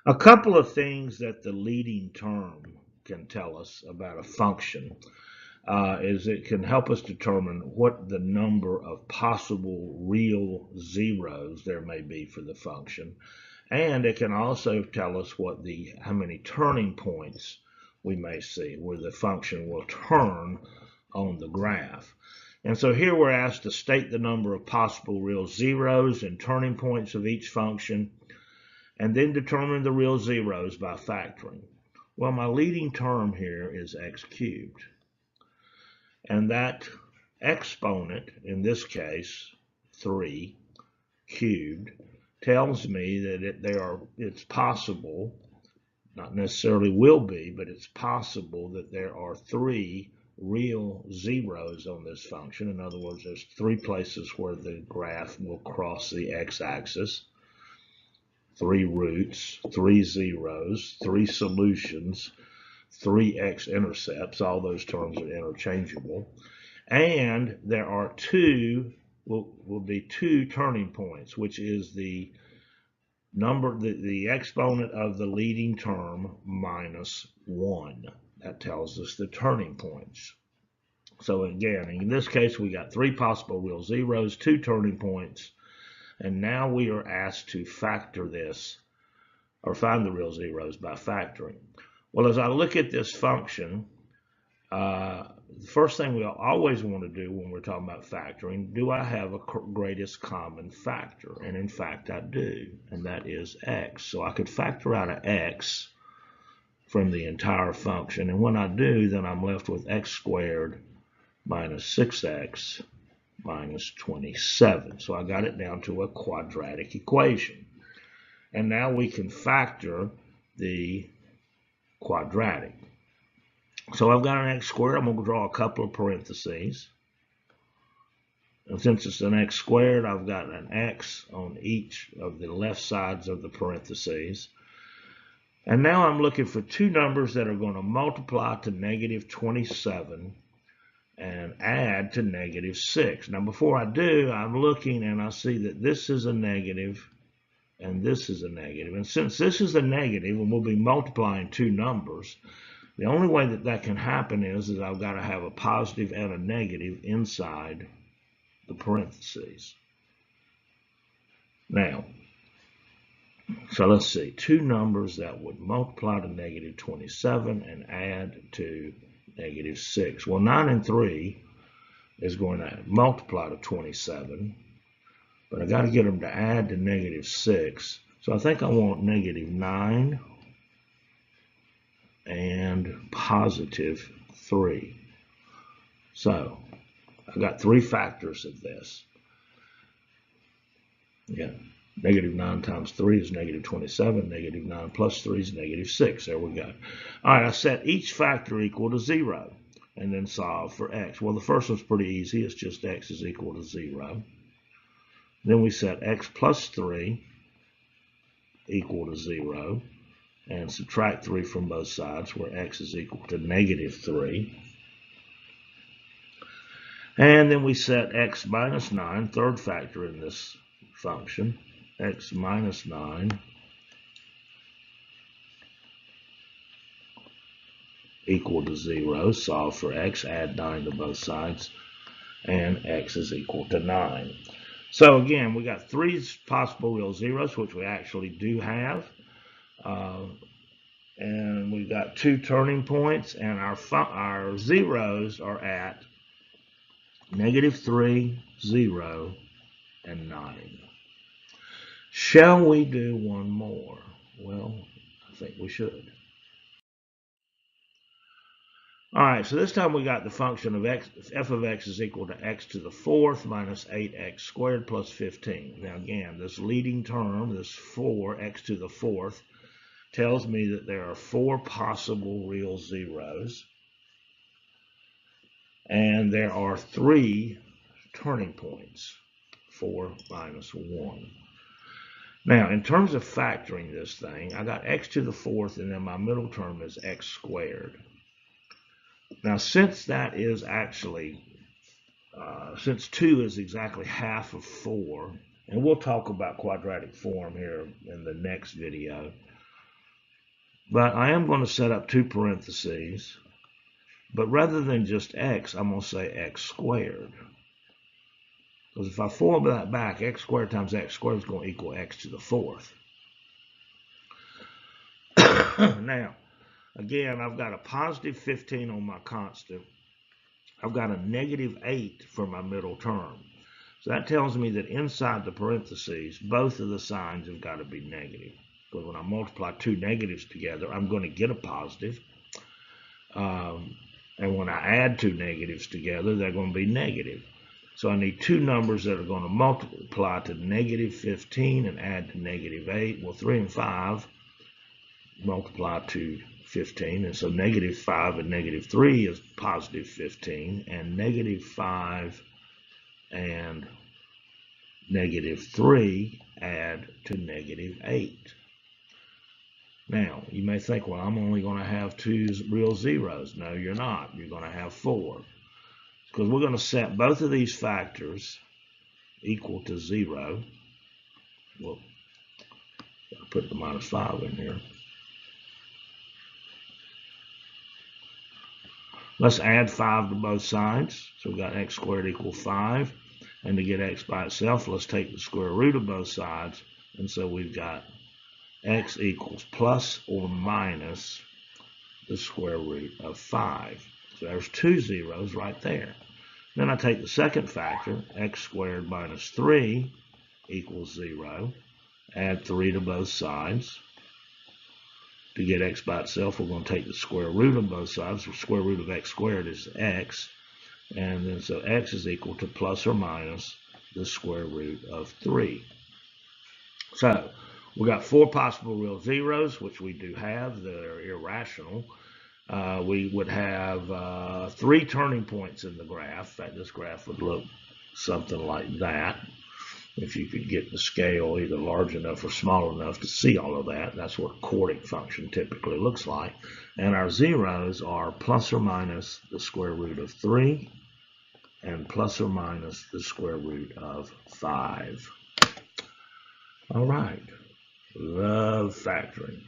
A couple of things that the leading term can tell us about a function is it can help us determine what the number of possible real zeros there may be for the function. And it can also tell us how many turning points we may see where the function will turn on the graph. And so here we're asked to state the number of possible real zeros and turning points of each function, and then determine the real zeros by factoring. Well, my leading term here is x cubed. And that exponent, in this case, 3 cubed, tells me that it's possible, not necessarily will be, but it's possible that there are 3 real zeros on this function. In other words, there's 3 places where the graph will cross the x-axis, 3 roots, 3 zeros, 3 solutions, 3 x-intercepts. All those terms are interchangeable. And there are will be 2 turning points, which is the exponent of the leading term minus 1. That tells us the turning points. So again, in this case, we got 3 possible real zeros, 2 turning points, and now we are asked to factor this, or find the real zeros by factoring. Well, as I look at this function, the first thing we always want to do when we're talking about factoring, do I have a greatest common factor? And in fact, I do, and that is x. So I could factor out an x from the entire function, and when I do, then I'm left with x squared minus 6x minus 27. So I got it down to a quadratic equation. And now we can factor the quadratic. So I've got an x squared. I'm going to draw a couple of parentheses. And since it's an x squared, I've got an x on each of the left sides of the parentheses. And now I'm looking for 2 numbers that are going to multiply to negative 27 and add to negative 6. Now before I do, I'm looking and I see that this is a negative and this is a negative. And since this is a negative and we'll be multiplying 2 numbers, the only way that can happen is I've got to have a positive and a negative inside the parentheses. Now, so let's see, 2 numbers that would multiply to negative 27 and add to negative 6. Well, 9 and 3 is going to multiply to 27, but I got to get them to add to negative 6. So I think I want negative 9 and positive 3. So I've got 3 factors of this. Yeah, negative 9 times 3 is negative 27. Negative 9 plus 3 is negative 6. There we go. All right, I set each factor equal to 0 and then solve for x. Well, the first one's pretty easy. It's just x is equal to 0. Then we set x plus 3 equal to 0 and subtract 3 from both sides where x is equal to negative 3. And then we set x minus 9, third factor in this function, x minus 9 equal to 0. Solve for x, add 9 to both sides, and x is equal to 9. So again, we got 3 possible real zeros, which we actually do have. And we've got 2 turning points, and our zeros are at negative 3, 0, and 9. Shall we do one more? Well, I think we should. All right, so this time we got the function of x, f of x is equal to x to the 4th minus 8x squared plus 15. Now again, this leading term, this 4x to the 4th, tells me that there are 4 possible real zeros, and there are 3 turning points, 4 minus 1. Now, in terms of factoring this thing, I got x to the 4th, and then my middle term is x squared. Now, since that is actually, since 2 is exactly half of 4, and we'll talk about quadratic form here in the next video, But I am going to set up 2 parentheses. But rather than just x, I'm going to say x squared. Because if I form that back, x squared times x squared is going to equal x to the 4th. Now, again, I've got a positive 15 on my constant. I've got a negative 8 for my middle term. So that tells me that inside the parentheses, both of the signs have got to be negative. Because when I multiply 2 negatives together, I'm going to get a positive. And when I add 2 negatives together, they're going to be negative. So I need 2 numbers that are going to multiply to negative 15 and add to negative 8. Well, 3 and 5 multiply to 15. And so negative 5 and negative 3 is positive 15. And negative 5 and negative 3 add to negative 8. Now, you may think, well, I'm only going to have 2 real zeros. No, you're not. You're going to have 4. Because we're going to set both of these factors equal to 0. Well, I'll put the minus 5 in here. Let's add 5 to both sides. So we've got x squared equals 5. And to get x by itself, let's take the square root of both sides. And so we've got x equals plus or minus the square root of 5. So there's 2 zeros right there. Then I take the second factor, x squared minus 3 equals 0. Add 3 to both sides. To get x by itself, we're going to take the square root of both sides. The square root of x squared is x. And then so x is equal to plus or minus the square root of 3. So we got 4 possible real zeros, which we do have, that are irrational. We would have 3 turning points in the graph. In fact, this graph would look something like that. If you could get the scale either large enough or small enough to see all of that, that's what a quartic function typically looks like. And our zeros are plus or minus the square root of 3 and plus or minus the square root of 5. All right. Love factoring.